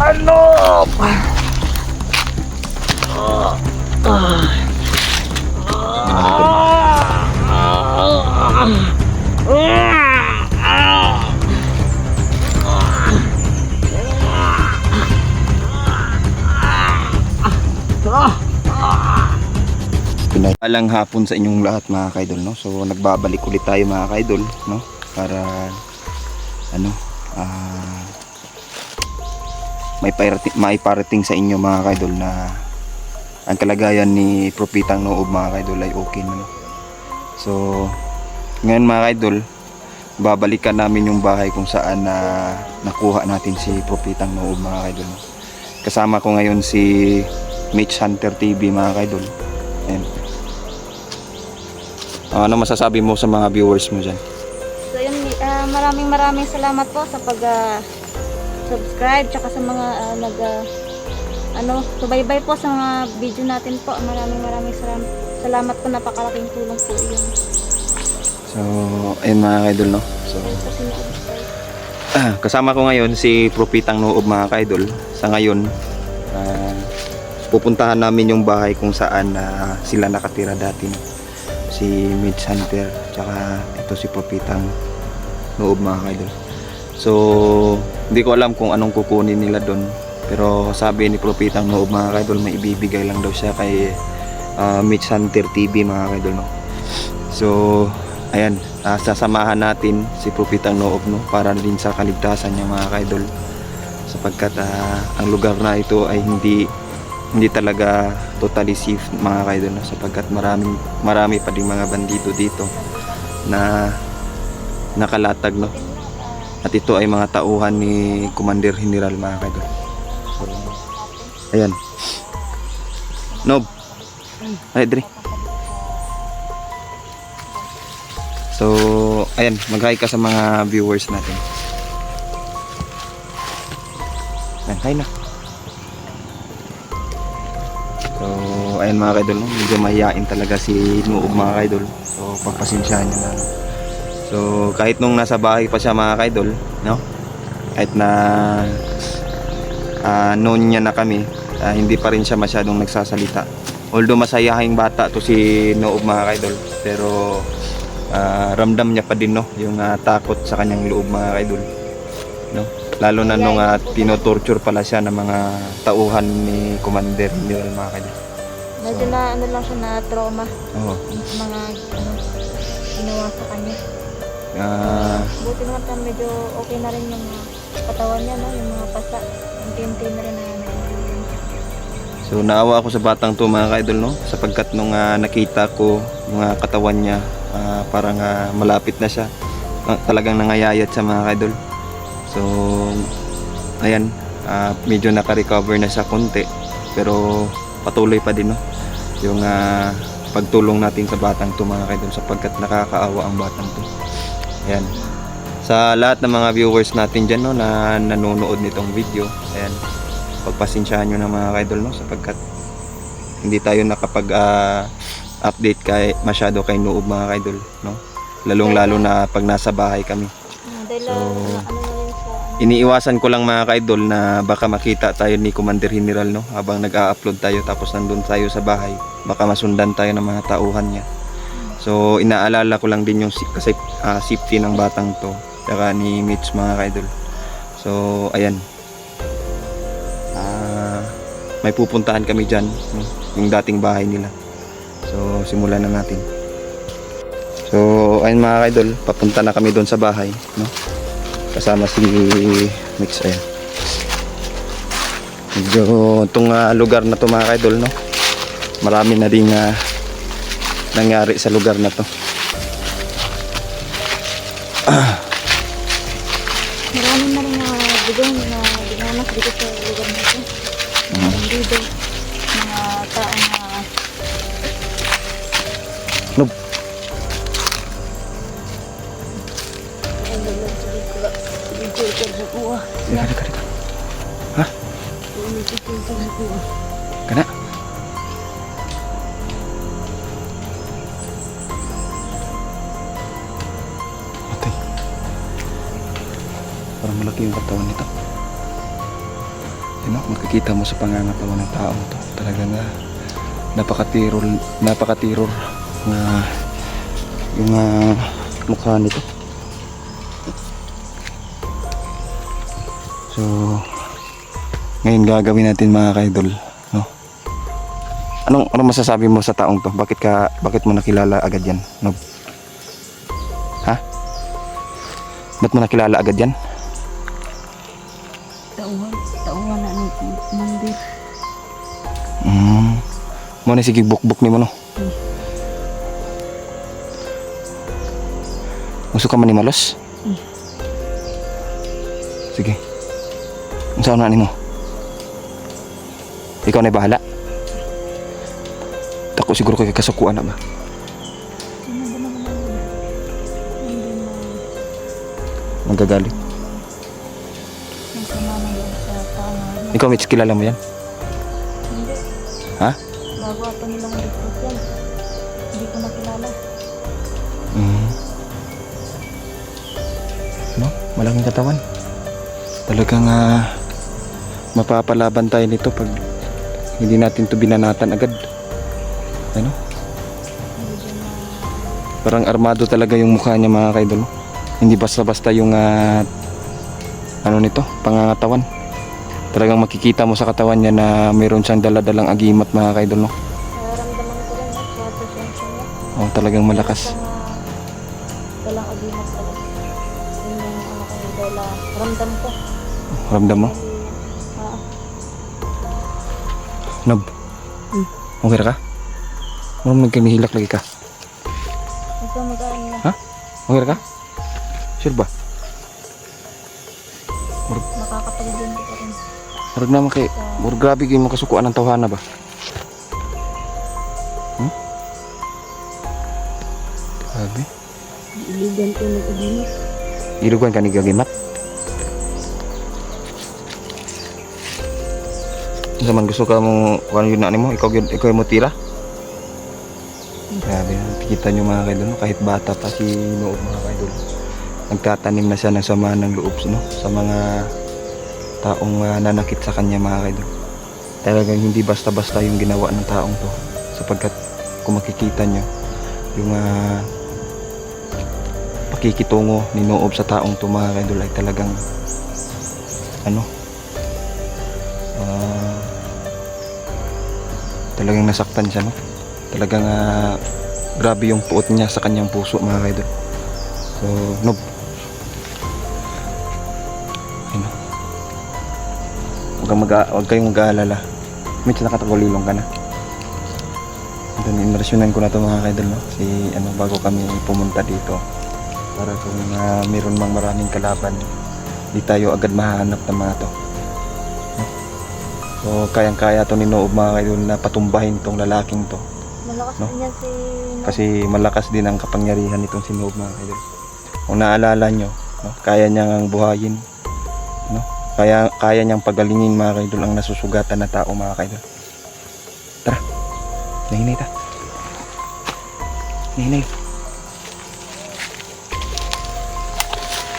Ano? Alang hapon sa inyong lahat mga kaidol, no? So nagbabalik ulit tayo mga kaidol, no? Para ano, may parating sa inyo mga kaidol na ang kalagayan ni Propitang Noob mga kaidol ay okay na, no? So ngayon mga kaidol, babalikan namin yung bahay kung saan nakuha natin si Propitang Noob mga kaidol, no? Kasama ko ngayon si Mitch Hunter TV mga kaidol. Ayan. Ano masasabi mo sa mga viewers mo dyan? So yun, maraming salamat po sa pag-subscribe tsaka sa mga subaybay po sa mga video natin po. Maraming salamat po, napakalaking tulong po yun. So, ayun mga kaidol, no? So, kasama ko ngayon si Propitang Noob mga kaidol. Sa ngayon, pupuntahan namin yung bahay kung saan sila nakatira dati, no? Si Mitch Hunter tsaka ito si Propitang Noob mga kaidol. So hindi ko alam kung anong kukunin nila doon, pero sabi ni Propitang Noob mga kaidol, may ibibigay lang daw siya kay Mitch Hunter TV mga kaidol, no? So ayan, sasamahan natin si Propitang Noob, no? Para din sa kaligtasan niya mga kaidol, sapagkat ang lugar na ito ay hindi talaga totally safe mga kaidol, no? Sapagkat marami pa ding mga bandido dito na nakalatag, no? At ito ay mga tauhan ni Commander General mga kaidol. So ayan, Nob, ay Dre. So ayan, mag-hi ka sa mga viewers natin. Ayan, hi na. So ayan mga kaidol, no? Medyo mahihain talaga si Noob mga kaidol. So pagpasensyahan nyo na, no? So kahit nung nasa bahay pa siya mga kaidol, no? Kahit na noon niya na kami, hindi pa rin siya masyadong nagsasalita. Although masayahing bata to si Noob mga kaidol, pero ramdam niya pa din, no? Yung takot sa kanyang loob mga kaidol, no? Lalo na nung tinotorture pala siya ng mga tauhan ni Commander General mga kaidol. Medyo na lang siya na trauma. Oo. Mga ginawa sa kanya. Buti naman medyo okay na rin yung katawan niya, no? Yung mga pasa, unti-unti na rin na nagiging. So naawa ako sa batang to mga kaidol, no? Sapagkat nung nakita ko yung katawan niya, parang malapit na siya, talagang nangayayat sa mga kaidol. So ayan, medyo naka-recover na siya konti, pero patuloy pa din, no? Yung pagtulong natin sa batang to mga kaidol, sapagkat nakakaawa ang batang to. Ayan, sa lahat ng mga viewers natin dyan, no, na nanonood nitong video, ayan, pagpasensyahan nyo na mga kaidol, no? Sapagkat hindi tayo nakapag update masyado kay Noob mga kaidol, no? Lalong lalo na pag nasa bahay kami. Dahil So, na rin sa iniiwasan ko lang mga kaidol na baka makita tayo ni Commander General, no? Habang nag-a-upload tayo tapos nandun tayo sa bahay, baka masundan tayo ng mga tauhan niya. So inaalala ko lang din yung safety ng batang to, saka ni Mitch mga kaidol. So ayan, may pupuntahan kami dyan, no? Yung dating bahay nila. So simulan na natin. So ayun mga kaidol, papunta na kami doon sa bahay, no? Kasama si Mitch. Ayan, medyo itong lugar na to mga kaidol, no? Marami na din nangyari sa lugar na to. marami na rin bigong na dinanas dito sa lugar na ito. Dito, mga tao na Nob, ha? Kana? Atay, parang malaki yung katawan nito. Makikita mo sa pangangatawan ng taong to. Talaga na napakatiror na yung mukha nito. So, ngayon gagawin natin mga kaidol, no? Anong masasabi mo sa taong to? Bakit mo nakilala agad yan? No? Ha? Ba't mo nakilala agad yan? Tauhan na ng mandir. Mo na sige bukbuk ni mo no. Gusto ka man ni malos? Sige. Saan na mo? Ikaw na bahala. Tako siguro kay kasukuan na ba? Magagalit. Ikaw Mitch, kilala mo yan? Hindi. Ha? Bago ato nilang recruit yan. Hindi ko nakilala. No? Malaking katawan. Talagang mapapalaban tayo nito pag hindi natin to binanatan agad. Ano? Parang armado talaga yung mukha niya mga kaidol. Hindi basta-basta yung ano nito, pangangatawan. Talagang makikita mo sa katawan niya na mayroon siyang dala-dalang agimat mga kaidol, no? Ramdaman ko rin, sa presensya niya. Oh, talagang malakas. Dalang agimat talaga. Yun yung ano ko, dala. Ramdam ko. Ramdam mo? Nob? Okay ra ka? Ano nagkanihilak lagi ka? Ito mag-aan na. Ha? Okay ra ka? Sure ba? Nakakapagdun ko rin. Murag naman kay, murag grabe kayo makasukuan ng tawhana ba? Grabe. Iligan ko nag-agimat. Ilugan ka ni gagimat? Ano man gusto ka mo, kung ano yun na mo, ikaw yung mo tira? Grabe, kita nyo mga kaidol, no? Kahit bata pa si Noob mga kaidol. Nagtatanim na siya ng sama ng loob, no? Sa mga taong nanakit sa kanya mga kaidol. Talagang hindi basta-basta yung ginawa ng taong to, sapagkat kung makikita nyo yung pakikitungo ni Noob sa taong to mga kaidol ay talagang talagang nasaktan siya, no? Talagang grabe yung puot niya sa kanyang puso mga kaidol. So, Noob, huwag kayong mag-aalala. Medyo nakatagulilong ka na. Then inmersyunan ko na to mga kaidol, no? Bago kami pumunta dito, para kung meron mang maraming kalaban, di tayo agad mahanap ng mga to, no? So kayang-kaya to ni Noob mga kaidol na patumbahin tong lalaking to, Malakas no? din yan si Noob. Kasi malakas din ang kapangyarihan nitong si Noob mga kaidol. Kung naalala nyo, no? Kaya niyang buhayin, no? Kaya niyang pagalingin mga kaidol ang nasusugatan na tao mga kaidol. Tara, nahinay ta. Nahinay.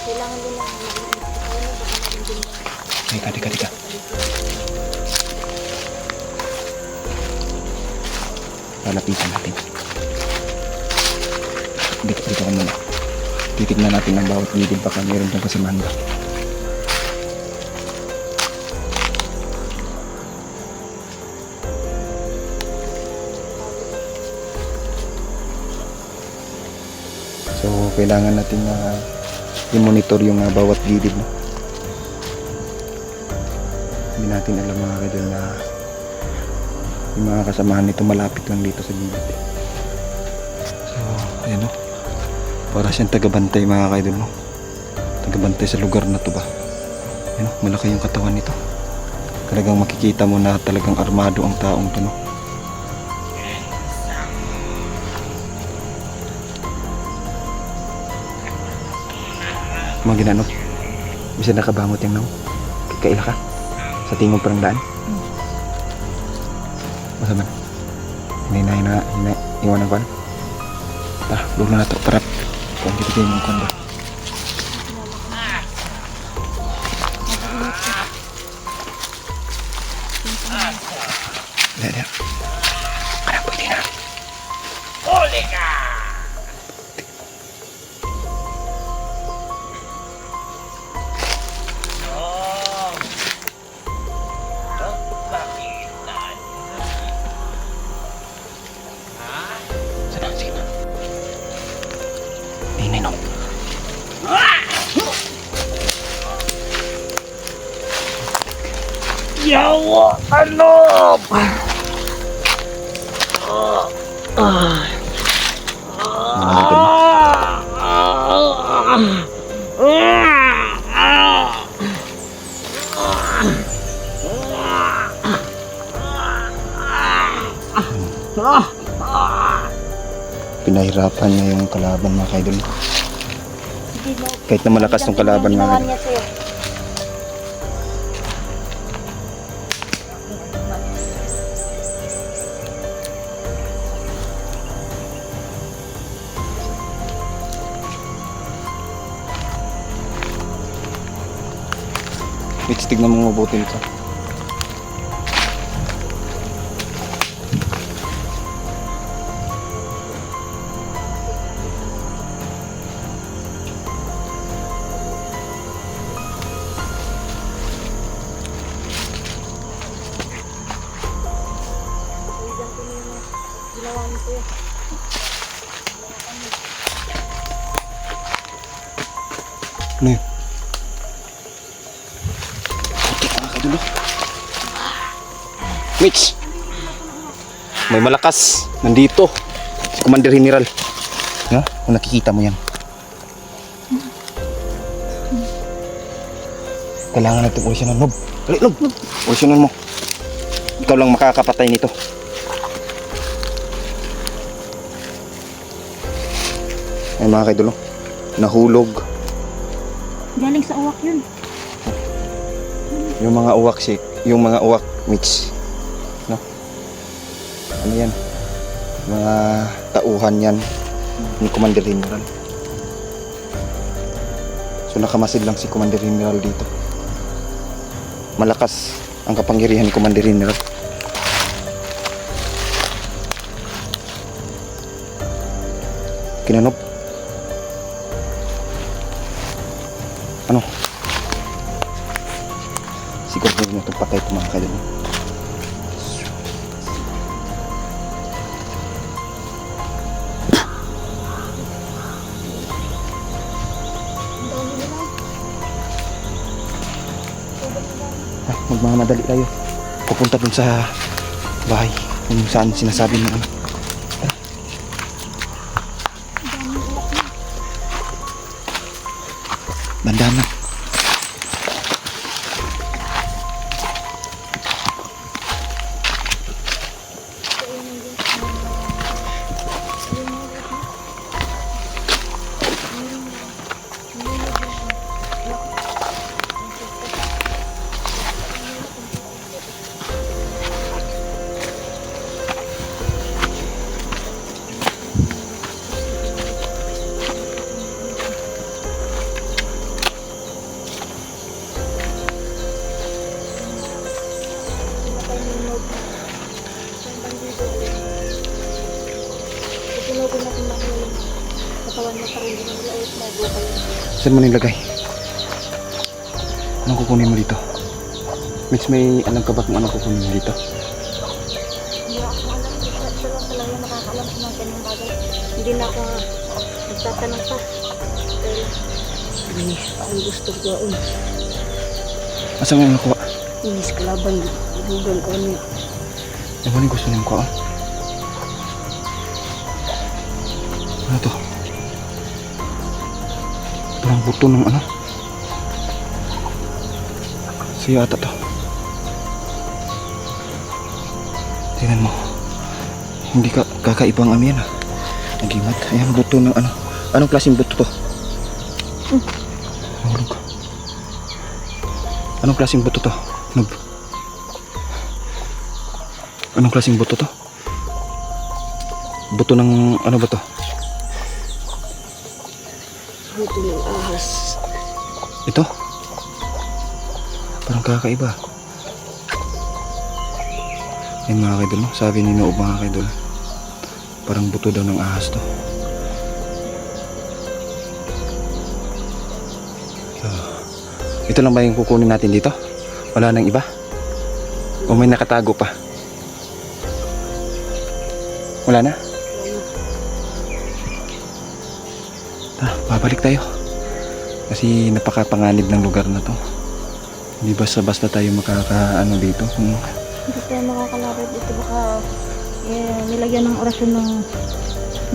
Kailangan din lang Dika. Lalapitan natin. Dito ka muna. Titignan natin ang bawat gilid, baka meron dyan kasamahan ba. So kailangan natin i-monitor yung bawat gilid, no? Hindi natin alam mga kaidol na yung mga kasamahan nito malapit lang dito sa gilid. So ayan, no? Para siyang tagabantay mga kaidol, no? Tagabantay sa lugar na to ba. Ayan, no? Malaki yung katawan nito. Talagang makikita mo na talagang armado ang taong to, no? Mga ginanong, bisa nakabangot yung nang kaila ka sa tingog parang daan. Masa man? Hinay iwanan ko. Tara, doon na nato para kung kita kayo mong kondo. Dali. Kanang pwede na. Huli ka! Oh. Makita niyo. Ha? Sana, sige na. Inay, no. Yawa! Ano? Pinahirapan niya yung kalaban mga kaidol. Hindi mo. Kahit na malakas yung kalaban mga Ginawa kaidol. niya sa'yo. Mitch, tignan mo mabuti ito. Ginawa niya sa'yo. Ano yun? Puti mga kaidol. Mitch! May malakas. Nandito. Si Commander General. Ha? Kung nakikita mo yan. Kailangan natin ulisyanan, Nob. Dali, Nob. Ulisyanan mo. Ikaw lang makakapatay nito. Ay mga kaidol, nahulog. Galing sa uwak yun. Yung mga uwak yung mga uwak Mitch. No? Ano yan? Mga tauhan yan ni Commander General. So nakamasid lang si Commander General dito. Malakas ang kapangyarihan ni Commander General. Kinanop. Ano? Siguro hindi na itong patay ito mga kaidol. Magmamadali tayo. Pupunta dun sa bahay kung saan sinasabi ng ano. Dandahan lang. Tinugin natin namin yung katawan mo para hindi mo nila ulit magugay. Saan mo nilagay? Anong kukunin mo dito? Mitch, may alam ka ba kung anong kukunin mo dito? Hindi ako alam. Siya lang talaga nakakalam sa mga ganyan bagay. Hindi na ako nagtatanong pa. Pero, ang gusto ko doon. Asa mo yung nakuha? Inis kalaban. Ibugan ko niya. Ano yung gusto niyong kuha? Ano to? Parang buto ng ano? Siya ata to. Tingnan mo. Hindi ka kakaibang ano yan ah. Nagimat. Ayan, buto ng ano. Anong klaseng buto to? Nahulog. Anong klaseng buto to? Nob. Anong klaseng buto to? Buto ng ano ba to? Buto ng ahas. Ito? Parang kakaiba. Ayun mga kaidol, no? Sabi ni Noob mga kaidol, parang buto daw ng ahas to. So, ito lang ba yung kukunin natin dito? Wala nang iba? O may nakatago pa? Wala na? Babalik tayo. Kasi napakapanganib ng lugar na to. Hindi basta-basta tayo makakaano dito. Hindi tayo makakalapit dito. Baka nilagyan ng orasyon ng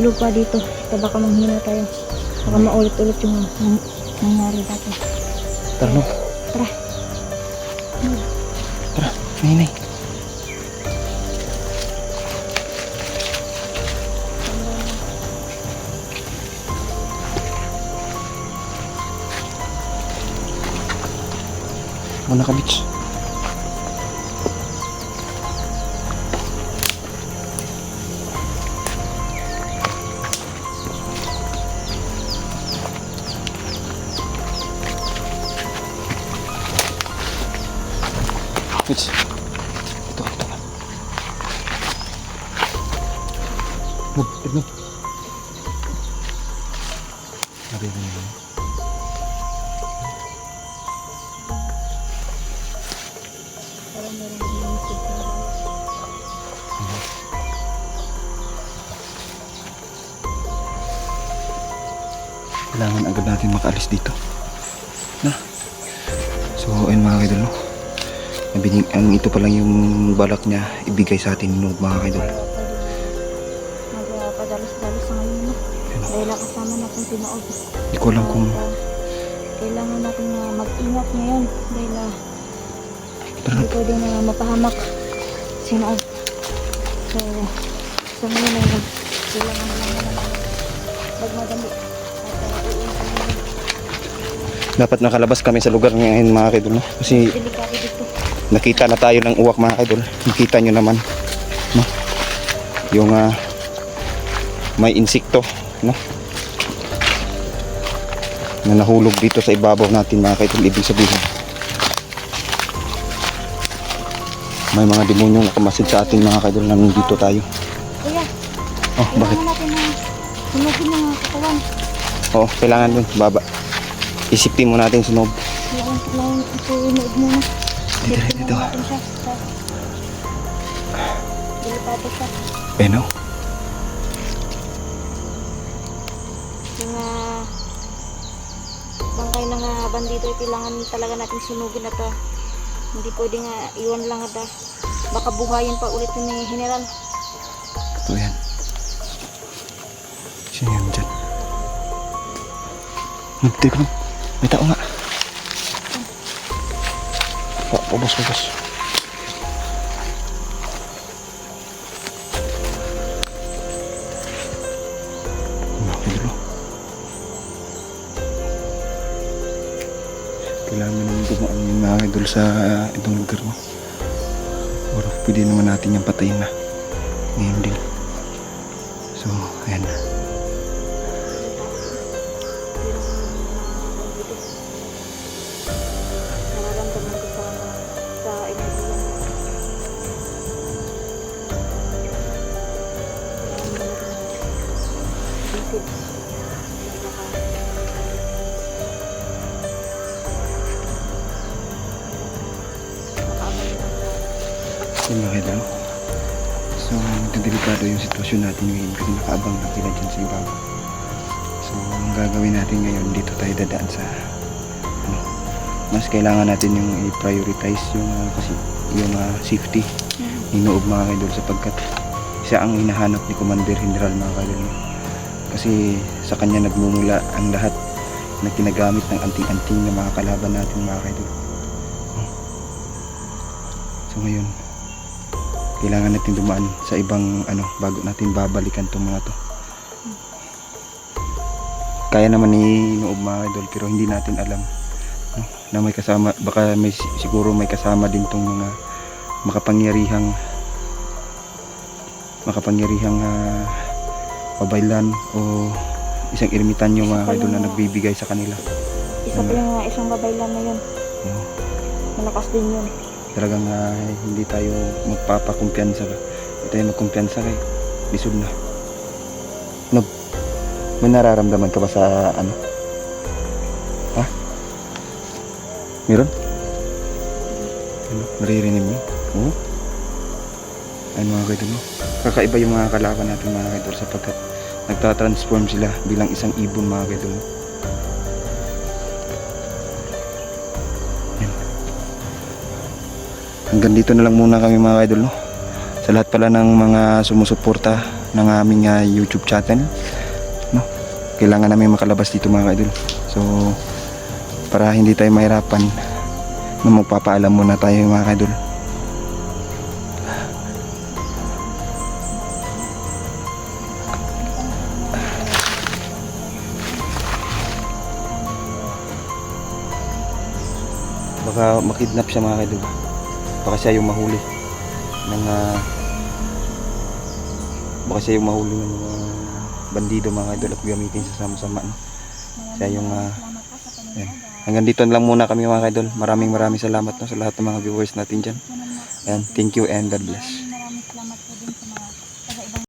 lupa dito. Baka manghina tayo. Baka maulit-ulit yung nangyari dati. Tara, no? Tara. Tara, nay. Muna ka, bitch. Bitch. Ito. Move. Sabi ko nila. Parang meron din yung isip na. Kailangan agad natin makaalis dito. Na. So, ayun mga kaidol, no? Ito pa lang yung balak niya ibigay sa atin, no, mga kaidol. Magpadalos-dalos sa ngayon, no? Dahil kasama natin si Noob. Hindi ko alam kung... Kailangan natin na mag-ingat ngayon dahil Tara. hindi pwede na mapahamak si Noob. So, sa ngayon ay kailangan lang na magmadali at iinsan naman. Dapat nakalabas kami sa lugar ngayon mga kaidol, no? Kasi Delikado dito. nakita na tayo ng uwak mga kaidol. Nakita nyo naman, no? Yung may insekto, no? Na nahulog dito sa ibabaw natin mga kaidol. Ibig sabihin may mga demonyo na kamasid sa atin mga kaidol na nandito tayo. Kuya, Oh, bakit? kailangan natin na sunugin ng katawan. Oh, kailangan dun, baba. Isipin mo natin sunog. Kailangan ito inuod muna. Dito. Natin siya. Delikado siya. Beno. Yung bangkay ng bandito ay kailangan talaga natin sunugin at hindi pwede nga iwan lang at baka buhayin pa ulit ni General. Ito yan. Sino yan dyan? Nagtiko lang. May tao nga. Ubos. Kailangan naman dumaan yung mga idol sa itong lugar mo. Or pwede naman natin yung patayin na. Ngayon din. So, ayan na. Nararamdaman ko sa enerhiya. Isip. Yun mga idol. So, delikado yung sitwasyon natin ngayon kasi nakaabang na sila dyan sa ibabaw. So, ang gagawin natin ngayon, dito tayo dadaan sa mas kailangan natin yung i-prioritize yung kasi yung safety ni Noob mga idol sapagkat siya ang hinahanap ni Commander General mga idol. Kasi sa kanya nagmumula ang lahat na ginagamit ng anting-anting na mga kalaban natin mga idol. So ngayon, kailangan natin dumaan sa ibang bago natin babalikan tong mga to. Kaya naman ni Noob mga idol pero hindi natin alam na may kasama, baka siguro may kasama din tong mga makapangyarihang pabaylan o isang ermitanyo mga idol na nagbibigay sa kanila. Isa pa yung isang babaylan na yun. Malakas din yun. talagang hindi tayo magpapakumpiyansa ba. Hindi tayo magkumpiyansa kay lisod na. May nararamdaman ka ba sa ano? Ha? Meron? Ano? Naririnig mo? Oo? Ayun mga kaidol, no? Kakaiba yung mga kalaban natin mga kaidol sapagkat nagtatransform sila bilang isang ibon mga kaidol, no? Yan. Hanggang dito na lang muna kami mga kaidol, no? Sa lahat pala ng mga sumusuporta ng aming YouTube channel, no? Kailangan namin makalabas dito mga kaidol. So para hindi tayo mahirapan, no, magpapaalam muna tayo mga kaidol. Baka makidnap siya mga kaidol. Baka siya yung mahuli ng baka siya yung mahuli ng mga bandido mga kaidol at gamitin sa sama-sama, no? Siya yung yan. Hanggang dito lang muna kami mga kaidol. Maraming salamat, no, sa lahat ng mga viewers natin dyan. Ayan, thank you and God bless.